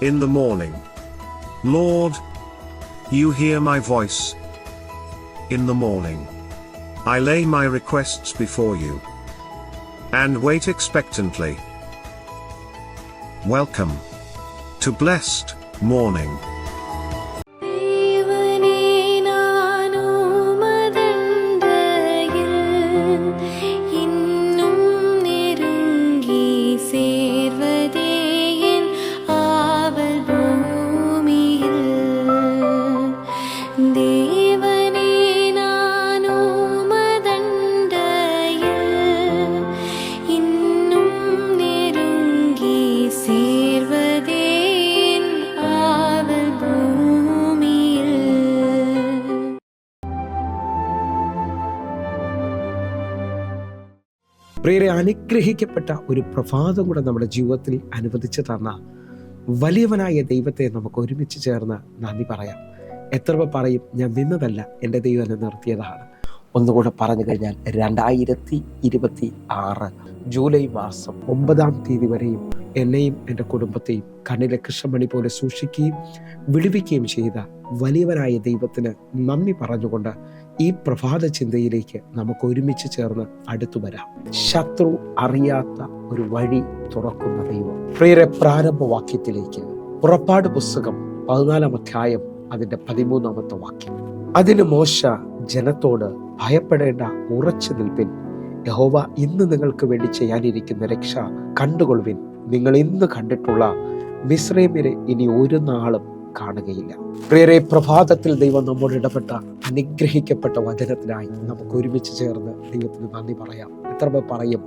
in the morning. Lord, you hear my voice. In the morning, I lay my requests before you and wait expectantly. Welcome to Blessed Morning. പ്രിയരെ, അനുഗ്രഹിക്കപ്പെട്ട ഒരു പ്രഭാതം കൂടെ നമ്മുടെ ജീവിതത്തിൽ അനുവദിച്ചു തന്ന വലിയവനായ ദൈവത്തെ നമുക്ക് ഒരുമിച്ച് ചേർന്ന് നന്ദി പറയാം. എത്ര പേർ പറയും, ഞാൻ നിന്നതല്ല, എൻ്റെ ദൈവം എന്നെ നിർത്തിയതാണ്. ഒന്നുകൂടെ പറഞ്ഞു കഴിഞ്ഞാൽ 2026 ജൂലൈ മാസം 9-ാം തീയതി വരെയും എന്നെയും എൻ്റെ കുടുംബത്തെയും കണ്ണിലെ കൃഷ്ണമണി പോലെ സൂക്ഷിക്കുകയും വിടുവിക്കുകയും ചെയ്ത വലിയവനായ ദൈവത്തിന് നന്ദി പറഞ്ഞുകൊണ്ട് ഈ പ്രഭാത ചിന്തയിലേക്ക് നമുക്ക് ഒരുമിച്ച് ചേർന്ന് അടുത്തു വരാം. ശത്രു അറിയാത്ത ഒരു വഴി തുറക്കുന്ന ദൈവം. പ്രിയരെ, പ്രാരംഭ വാക്യത്തിലേക്ക് പുറപ്പാട് പുസ്തകം 14-ാം അധ്യായം അതിൻ്റെ 13-ാമത്തെ വാക്യം. അതിന് മോശ ജനത്തോട്, ഭയപ്പെടേണ്ട, ഉറച്ചു നിൽപ്പിൻ. യഹോവ ഇന്ന് നിങ്ങൾക്ക് വേണ്ടി ചെയ്യാനിരിക്കുന്ന രക്ഷ കണ്ടുകൊള്ളുവിൻ. നിങ്ങൾ ഇന്ന് കണ്ടിട്ടുള്ള മിസ്രൈമ്യരെ ഇനി ഒരു നാളും കാണുകയില്ല. പ്രിയരെ, പ്രഭാതത്തിൽ ദൈവം നമ്മോട് ഇടപെട്ട അനുഗ്രഹിക്കപ്പെട്ട വചനത്തിനായി നമുക്ക് ഒരുമിച്ച് ചേർന്ന് ദൈവത്തിന് നന്ദി പറയാം. എത്ര പേർ പറയും,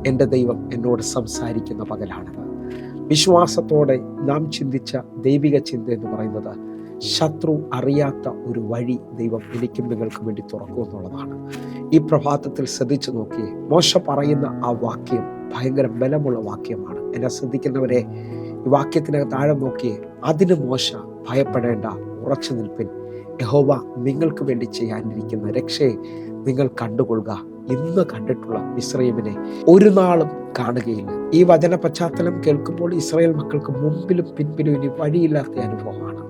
എൻ്റെ ദൈവം എന്നോട് സംസാരിക്കുന്ന പകലാണത്. വിശ്വാസത്തോടെ നാം ചിന്തിച്ച ദൈവിക ചിന്ത എന്ന് പറയുന്നത് ശത്രു അറിയാത്ത ഒരു വഴി ദൈവം എനിക്കും നിങ്ങൾക്കും വേണ്ടി തുറക്കുമെന്നുള്ളതാണ്. ഈ പ്രഭാതത്തിൽ ശ്രദ്ധിച്ചു നോക്കിയേ, മോശ പറയുന്ന ആ വാക്യം ഭയങ്കര ബലമുള്ള വാക്യമാണ്. എന്നെ ശ്രദ്ധിക്കുന്നവരെ, ഈ വാക്യത്തിനകത്ത് താഴെ നോക്കിയേ. അതിന് മോശ, ഭയപ്പെടേണ്ട, ഉറച്ചു നിൽപ്പിൻ. യഹോവ നിങ്ങൾക്ക് വേണ്ടി ചെയ്യാനിരിക്കുന്ന രക്ഷയെ നിങ്ങൾ കണ്ടുകൊള്ളുക. ഇന്ന് കണ്ടിട്ടുള്ള മിസ്രൈമിനെ ഒരു നാളും കാണുകയില്ല. ഈ വചന പശ്ചാത്തലം കേൾക്കുമ്പോൾ ഇസ്രായേൽ മക്കൾക്ക് മുമ്പിലും പിൻപിലും ഇനി വഴിയില്ലാത്ത അനുഭവമാണ്.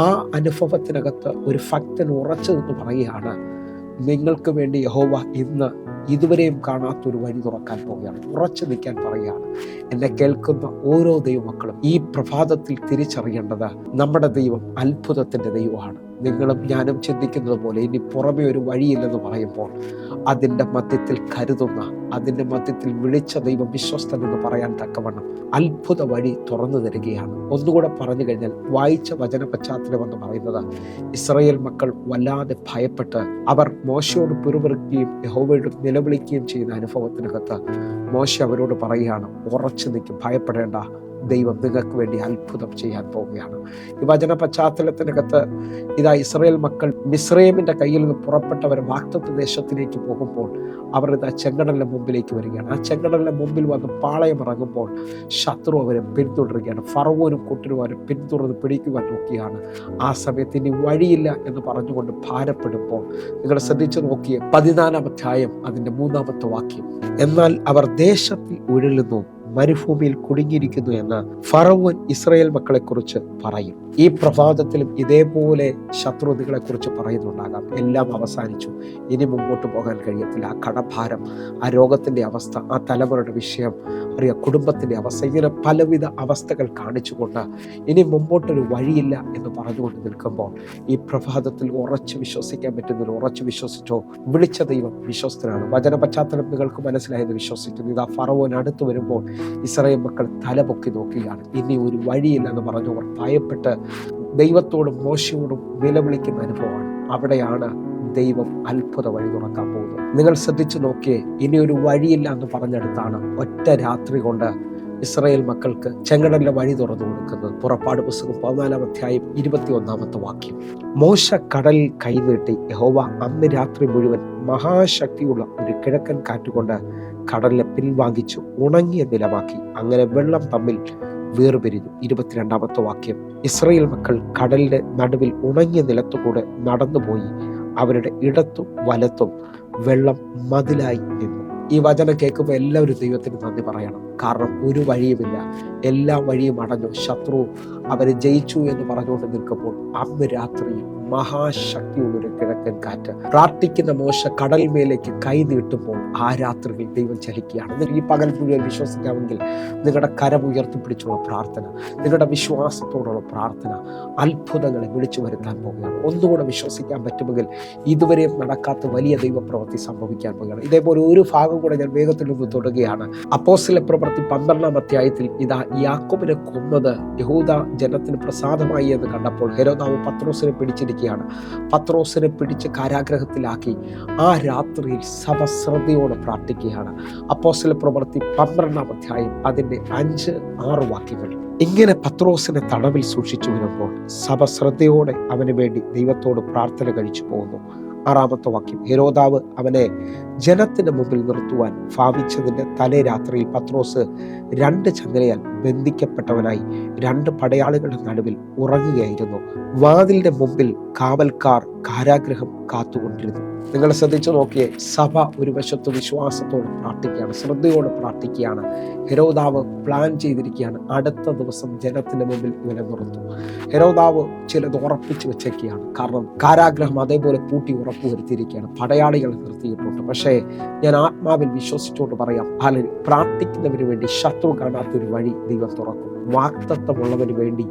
ആ അനുഭവത്തിനകത്ത് ഒരു ഭക്തൻ ഉറച്ചു നിന്ന് പറയുകയാണ്, നിങ്ങൾക്ക് വേണ്ടി യഹോവ ഇന്ന് ഇതുവരെയും കാണാത്തൊരു വഴി തുറക്കാൻ പോവുകയാണ്. ഉറച്ചു നിൽക്കാൻ പറയുകയാണ്. എന്നെ കേൾക്കുന്ന ഓരോ ദൈവമക്കളും ഈ പ്രഭാതത്തിൽ തിരിച്ചറിയേണ്ടത് നമ്മുടെ ദൈവം അത്ഭുതത്തിൻ്റെ ദൈവമാണ്. നിങ്ങളും ഞാനും ചിന്തിക്കുന്നത് പോലെ ഇനി പുറമെ ഒരു വഴിയില്ലെന്ന് പറയുമ്പോൾ അതിൻ്റെ മധ്യത്തിൽ കരുതുന്ന, അതിൻ്റെ മധ്യത്തിൽ വിളിച്ച ദൈവം വിശ്വസ്തൻ എന്ന് പറയാൻ തക്കവണ്ണം അത്ഭുത വഴി തുറന്നു തരികയാണ്. ഒന്നുകൂടെ പറഞ്ഞു കഴിഞ്ഞാൽ, വായിച്ച വചന പശ്ചാത്തലം എന്ന് പറയുന്നത് ഇസ്രായേൽ മക്കൾ വല്ലാതെ ഭയപ്പെട്ട് അവർ മോശയോട് പിറുപിറുക്കുകയും യഹോവയോട് നിലവിളിക്കുകയും ചെയ്യുന്ന അനുഭവത്തിനകത്ത് മോശ അവരോട് പറയുകയാണ്, ഉറച്ചു നിൽക്കും, ഭയപ്പെടേണ്ട, ദൈവം നിങ്ങൾക്ക് വേണ്ടി അത്ഭുതം ചെയ്യാൻ പോവുകയാണ്. ഈ വചന പശ്ചാത്തലത്തിനകത്ത് ഇതാ ഇസ്രായേൽ മക്കൾ മിസ്രൈമിന്റെ കയ്യിൽ നിന്ന് പുറപ്പെട്ടവർ വാഗ്ദത്ത ദേശത്തിലേക്ക് പോകുമ്പോൾ അവർ ഇതാ ചെങ്കടലിന്റെ മുമ്പിലേക്ക് വരികയാണ്. ആ ചെങ്കടലിന്റെ മുമ്പിൽ വന്ന് പാളയം ഇറങ്ങുമ്പോൾ ശത്രു അവരെ പിന്തുടരുകയാണ്. ഫറവോനും കൂട്ടരും അവരെ പിന്തുടർന്ന് പിടിക്കുവാൻ നോക്കിയാണ്. ആ സമയത്ത് ഇനി വഴിയില്ല എന്ന് പറഞ്ഞുകൊണ്ട് ഭാരപ്പെടുമ്പോൾ നിങ്ങൾ ശ്രദ്ധിച്ചു നോക്കിയേ, 14-ാം അധ്യായം അതിൻ്റെ 3-ാമത്തെ വാക്യം. എന്നാൽ അവർ ദേശത്തിൽ ഉഴലുന്നു, മരുഭൂമിയിൽ കുടുങ്ങിയിരിക്കുന്നു എന്ന് ഫറവോൻ ഇസ്രായേൽ മക്കളെ കുറിച്ച് പറയും. ഈ പ്രഭാതത്തിലും ഇതേപോലെ ശത്രു നിങ്ങളെ കുറിച്ച് പറയുന്നുണ്ടാകാം. എല്ലാം അവസാനിച്ചു, ഇനി മുമ്പോട്ട് പോകാൻ കഴിയത്തില്ല. ആ കടഭാരം, ആ രോഗത്തിന്റെ അവസ്ഥ, ആ തലമുറയുടെ വിഷയം, കുടുംബത്തിന്റെ അവസ്ഥ, ഇങ്ങനെ പലവിധ അവസ്ഥകൾ കാണിച്ചുകൊണ്ട് ഇനി മുമ്പോട്ടൊരു വഴിയില്ല എന്ന് പറഞ്ഞുകൊണ്ട് നിൽക്കുമ്പോൾ ഈ പ്രഭാതത്തിൽ ഉറച്ചു വിശ്വസിക്കാൻ പറ്റുന്നതിൽ ഉറച്ചു വിശ്വസിച്ചോ. വിളിച്ച ദൈവം വിശ്വസ്തനാണ്. വചന പശ്ചാത്തലം നിങ്ങൾക്ക് മനസ്സിലായെന്ന് വിശ്വസിക്കുന്നു. ഇതാ ഫറവോൻ അടുത്ത് വരുമ്പോൾ ഇസ്രായേൽ മക്കൾ തലപൊക്കി നോക്കുകയാണ്. ഇനി ഒരു വഴിയില്ലെന്ന് പറഞ്ഞു അവർ ഭയപ്പെട്ട് ദൈവത്തോടും മോശയോടും നിലവിളിക്കുന്ന അനുഭവമാണ്. അവിടെയാണ് ദൈവം അത്ഭുത വഴി തുറക്കാൻ പോകുന്നത്. നിങ്ങൾ ശ്രദ്ധിച്ചു നോക്കിയേ, ഇനി ഒരു വഴിയില്ല എന്ന് പറഞ്ഞെടുത്താണ് ഒറ്റ രാത്രി കൊണ്ട് ഇസ്രായേൽ മക്കൾക്ക് ചെങ്കടലിലെ വഴി തുറന്നു കൊടുക്കുന്നത്. പുറപ്പാട് പുസ്തകം 14-ാം അധ്യായം 21-ാമത്തെ വാക്യം. മോശ കടലിൽ കൈനീട്ടി, യഹോവ അന്ന് രാത്രി മുഴുവൻ മഹാശക്തിയുള്ള ഒരു കിഴക്കൻ കാറ്റുകൊണ്ട് കടലിനെ പിൻവാങ്ങിച്ചു ഉണങ്ങിയ നിലമാക്കി. അങ്ങനെ വെള്ളം തമ്മിൽ വേർപിരിഞ്ഞു. 22-ാമത്തെ വാക്യം. ഇസ്രായേൽ മക്കൾ കടലിന്റെ നടുവിൽ ഉണങ്ങിയ നിലത്തുകൂടെ നടന്നുപോയി. അവരുടെ ഇടത്തും വലത്തും വെള്ളം മതിലായി നിന്നു. ഈ വചനം കേൾക്കുമ്പോൾ എല്ലാവരും ദൈവത്തിന് നന്ദി പറയണം. കാരണം ഒരു വഴിയുമില്ല, എല്ലാ വഴിയും അടഞ്ഞു, ശത്രു അവരെ ജയിച്ചു എന്ന് പറഞ്ഞുകൊണ്ട് നിൽക്കുമ്പോൾ അന്ന് രാത്രിയിൽ മഹാശക്തിയുള്ളൊരു കിഴക്കൻ കാറ്റ്, പ്രാർത്ഥിക്കുന്ന മോശ കടൽ മേലേക്ക് കൈ നീട്ടുമ്പോൾ ആ രാത്രിയിൽ ദൈവം ചലിക്കുകയാണ്. ഈ പകൽ മുഴുവൻ വിശ്വസിക്കാമെങ്കിൽ നിങ്ങളുടെ കരം ഉയർത്തിപ്പിടിച്ചുള്ള പ്രാർത്ഥന, നിങ്ങളുടെ വിശ്വാസത്തോടുള്ള പ്രാർത്ഥന അത്ഭുതങ്ങളെ വിളിച്ചു വരുത്താൻ പോവുകയാണ്. ഒന്നുകൂടെ വിശ്വസിക്കാൻ പറ്റുമെങ്കിൽ ഇതുവരെ നടക്കാത്ത വലിയ ദൈവപ്രവൃത്തി സംഭവിക്കാൻ പോവുകയാണ്. ഇതേപോലെ ഒരു ഭാഗം കൂടെ ഞാൻ വേഗത്തിൽ നിന്ന് തൊടുകയാണ്. അപ്പോസ്തല പ്രവൃത്തി 12-ാം അധ്യായത്തിൽ ഇതാ യാക്കോബിനെ കൊന്നത് യഹൂദ ജനത്തിന് പ്രസാദമായി എന്ന് കണ്ടപ്പോൾ ഹെരോദാവ് പത്രോസിനെ പിടിച്ചിരിക്കുകയാണ്. പത്രോസിനെ പിടിച്ച് കാരാഗ്രഹത്തിലാക്കി ആ രാത്രിയിൽ സഭ ശ്രദ്ധയോടെ പ്രാർത്ഥിക്കുകയാണ്. അപ്പോസ്തല പ്രവൃത്തി 12-ാം അധ്യായം അതിൻ്റെ 5-6 വാക്യങ്ങൾ. ഇങ്ങനെ പത്രോസിനെ തടവിൽ സൂക്ഷിച്ചു വരുമ്പോൾ സഭ ശ്രദ്ധയോടെ അവന് വേണ്ടി ദൈവത്തോട് പ്രാർത്ഥന കഴിച്ചു പോകുന്നു. 6-ാമത്തെ വാക്യം. ഹെരോദാവ് അവനെ ജനത്തിന്റെ മുമ്പിൽ നിർത്തുവാൻ ഭാവിച്ചതിന്റെ തലേ രാത്രിയിൽ പത്രോസ് 2 ചങ്ങലയാൽ ബന്ധിക്കപ്പെട്ടവനായി 2 പടയാളികളുടെ നടുവിൽ ഉറങ്ങുകയായിരുന്നു. വാതിലിന്റെ മുമ്പിൽ കാവൽക്കാർ കാരാഗ്രഹം കാത്തുകൊണ്ടിരുന്നു. നിങ്ങൾ ശ്രദ്ധിച്ചു നോക്കിയേ, സഭ ഒരു വശത്ത് വിശ്വാസത്തോടെ പ്രാർത്ഥിക്കുകയാണ്, ശ്രദ്ധയോടെ പ്രാർത്ഥിക്കുകയാണ്. ഹെരോദാവ് പ്ലാൻ ചെയ്തിരിക്കുകയാണ്, അടുത്ത ദിവസം ജനത്തിന്റെ മുമ്പിൽ ഇവനെ നിർത്തും. ഹെരോദാവ് ചിലത് ഉറപ്പിച്ചു വെച്ചേക്കുകയാണ്. കാരണം കാരാഗ്രഹം അതേപോലെ പൂട്ടി ഉറപ്പുവരുത്തിയിരിക്കുകയാണ്, പടയാളികളെ നിർത്തിയിട്ടുണ്ട്. പക്ഷേ ഞാൻ ആത്മാവിൽ വിശ്വസിച്ചുകൊണ്ട് പറയാം, അല്ലെങ്കിൽ പ്രാർത്ഥിക്കുന്നവന് വേണ്ടി ശത്രു കാണാത്തൊരു വഴി ദൈവം തുറക്കും. വാഗ്ദത്തമുള്ളവന് വേണ്ടി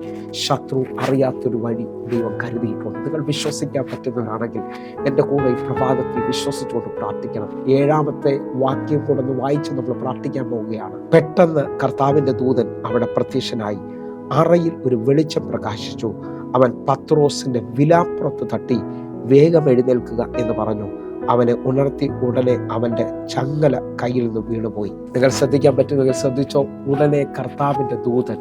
ശത്രു അറിയാത്തൊരു വഴി ദൈവം കരുതിയിട്ടുണ്ട്. നിങ്ങൾ വിശ്വസിക്കാൻ പറ്റുന്നവരാണെങ്കിൽ എൻ്റെ കൂടെ ഈ പ്രഭാതത്തിൽ വിശ്വസിച്ചുകൊണ്ട് പ്രാർത്ഥിക്കണം. 7-ാമത്തെ വാക്യം കൂടെ ഒന്ന് വായിച്ച് നമ്മൾ പ്രാർത്ഥിക്കാൻ പോവുകയാണ്. പെട്ടെന്ന് കർത്താവിൻ്റെ ദൂതൻ അവിടെ പ്രത്യക്ഷനായി അറയിൽ ഒരു വെളിച്ചം പ്രകാശിച്ചു. അവൻ പത്രോസിന്റെ വിലാപ്പുറത്ത് തട്ടി വേഗം എഴുന്നേൽക്കുക എന്ന് പറഞ്ഞു. അവനെ ഉണർത്തി. ഉടനെ അവന്റെ ചങ്ങല കയ്യിൽ നിന്ന് വീണുപോയി. നിങ്ങൾ ശ്രദ്ധിക്കാൻ പറ്റുമെങ്കിൽ ശ്രദ്ധിച്ചോ. ഉടനെ കർത്താവിന്റെ ദൂതൻ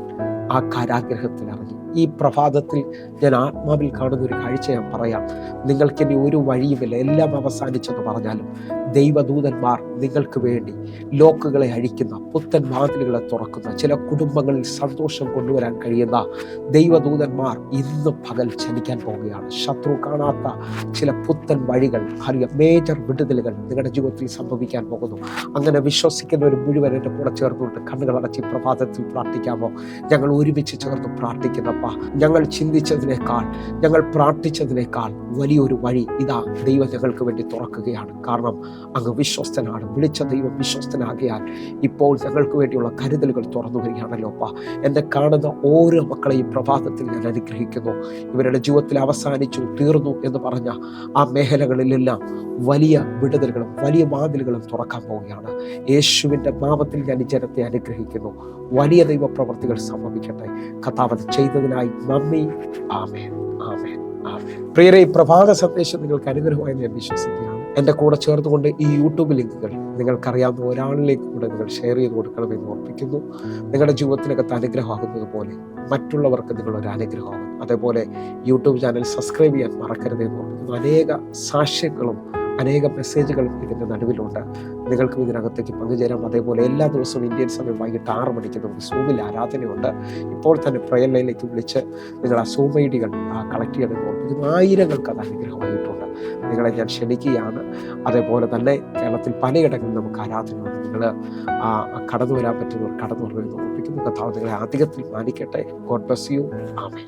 ആ കാരാഗ്രഹത്തിൽ ഇറങ്ങി. ഈ പ്രഭാതത്തിൽ ഞാൻ ആത്മാവിൽ കാണുന്ന ഒരു കാഴ്ച ഞാൻ പറയാം. നിങ്ങൾക്കിനി ഒരു വഴിയുമില്ല, എല്ലാം അവസാനിച്ചെന്ന് പറഞ്ഞാലും ദൈവദൂതന്മാർ നിങ്ങൾക്ക് വേണ്ടി ലോക്കുകളെ അഴിക്കുന്ന, പുത്തൻ വാതിലുകളെ തുറക്കുന്ന, ചില കുടുംബങ്ങളിൽ സന്തോഷം കൊണ്ടുവരാൻ കഴിയുന്ന ദൈവദൂതന്മാർ ഇന്ന് പകൽ ചലിക്കാൻ പോവുകയാണ്. ശത്രു കാണാത്ത ചില പുത്തൻ വഴികൾ, അറിയാം, മേജർ വിടുതലുകൾ നിങ്ങളുടെ ജീവിതത്തിൽ സംഭവിക്കാൻ പോകുന്നു. അങ്ങനെ വിശ്വസിക്കുന്ന ഒരു മുഴുവൻ എൻ്റെ കൂടെ ചേർന്നുകൊണ്ട് കണ്ണുകളടച്ച് പ്രഭാതത്തിൽ പ്രാർത്ഥിക്കാമോ? ഞങ്ങൾ ഒരുമിച്ച് ചേർന്ന് പ്രാർത്ഥിക്കുന്നപ്പ, ഞങ്ങൾ ചിന്തിച്ചതിനേക്കാൾ, ഞങ്ങൾ പ്രാർത്ഥിച്ചതിനേക്കാൾ വലിയൊരു വഴി ഇതാ ദൈവം ഞങ്ങൾക്ക് വേണ്ടി തുറക്കുകയാണ്. കാരണം അങ്ങ് വിശ്വസ്തനാണ്. വിളിച്ച ദൈവം വിശ്വസ്തനാകിയാൽ ഇപ്പോൾ ഞങ്ങൾക്ക് വേണ്ടിയുള്ള കരുതലുകൾ തുറന്നു വരികയാണല്ലോ അപ്പ. എന്നെ കാണുന്ന ഓരോ മക്കളെയും പ്രഭാതത്തിൽ ഞാൻ അനുഗ്രഹിക്കുന്നു. ഇവരുടെ ജീവിതത്തിൽ അവസാനിച്ചു, തീർന്നു എന്ന് പറഞ്ഞ ആ മേഖലകളിലെല്ലാം വലിയ വിടുതലുകളും വലിയ വാതിലുകളും തുറക്കാൻ പോവുകയാണ്. യേശുവിൻ്റെ നാമത്തിൽ ഞാൻ ഈ ജനത്തെ അനുഗ്രഹിക്കുന്നു. വലിയ ദൈവപ്രവർത്തികൾ സംഭവിക്കട്ടെ. കർത്താവ് ചെയ്തതിനായി നന്ദി. ആമേൻ, ആമേൻ, ആമേൻ. പ്രിയരെ, ഈ പ്രഭാത സന്ദേശം നിങ്ങൾക്ക് അനുഗ്രഹമായി ഞാൻ വിശ്വസിക്കുകയാണ്. എൻ്റെ കൂടെ ചേർന്നുകൊണ്ട് ഈ യൂട്യൂബ് ലിങ്കുകൾ നിങ്ങൾക്കറിയാവുന്ന ഒരാളിലേക്ക് കൂടെ നിങ്ങൾ ഷെയർ ചെയ്ത് കൊടുക്കണമെന്ന് ഓർപ്പിക്കുന്നു. നിങ്ങളുടെ ജീവിതത്തിനകത്ത് അനുഗ്രഹമാകുന്നത് പോലെ മറ്റുള്ളവർക്ക് നിങ്ങളൊരു അനുഗ്രഹമാകും. അതേപോലെ യൂട്യൂബ് ചാനൽ സബ്സ്ക്രൈബ് ചെയ്യാൻ മറക്കരുതെന്ന് ഓർപ്പിക്കുന്നു. അനേക സാക്ഷ്യങ്ങളും അനേകം മെസ്സേജുകളും ഇതിൻ്റെ നടുവിലുണ്ട്. നിങ്ങൾക്കും ഇതിനകത്തേക്ക് പങ്കുചേരാം. അതേപോലെ എല്ലാ ദിവസവും ഇന്ത്യൻ സമയം വൈകിട്ട് 6 മണിക്ക് നമുക്ക് സൂമിൽ ആരാധനയുണ്ട്. ഇപ്പോൾ തന്നെ പ്രയർ ലൈനിലേക്ക് വിളിച്ച് നിങ്ങൾ ആ സൂം ഐഡികൾ കളക്ട് ചെയ്യണമെന്ന് ഓർപ്പിക്കുന്നു. ആയിരങ്ങൾക്ക് അത് അനുഗ്രഹമായിട്ടുണ്ട്. നിങ്ങളെ ഞാൻ ക്ഷണിക്കുകയാണ്. അതേപോലെ തന്നെ കേരളത്തിൽ പലയിടങ്ങളിൽ നമുക്ക് ആരാധനയുണ്ട്. നിങ്ങൾ കടന്നു വരാൻ പറ്റുന്നവർ കടന്നു വരണമെന്ന് ഓർപ്പിക്കുന്നു. കർത്താവ് നിങ്ങളെ അധികത്തിൽ മാനിക്കട്ടെ. God bless you. ആമേൻ.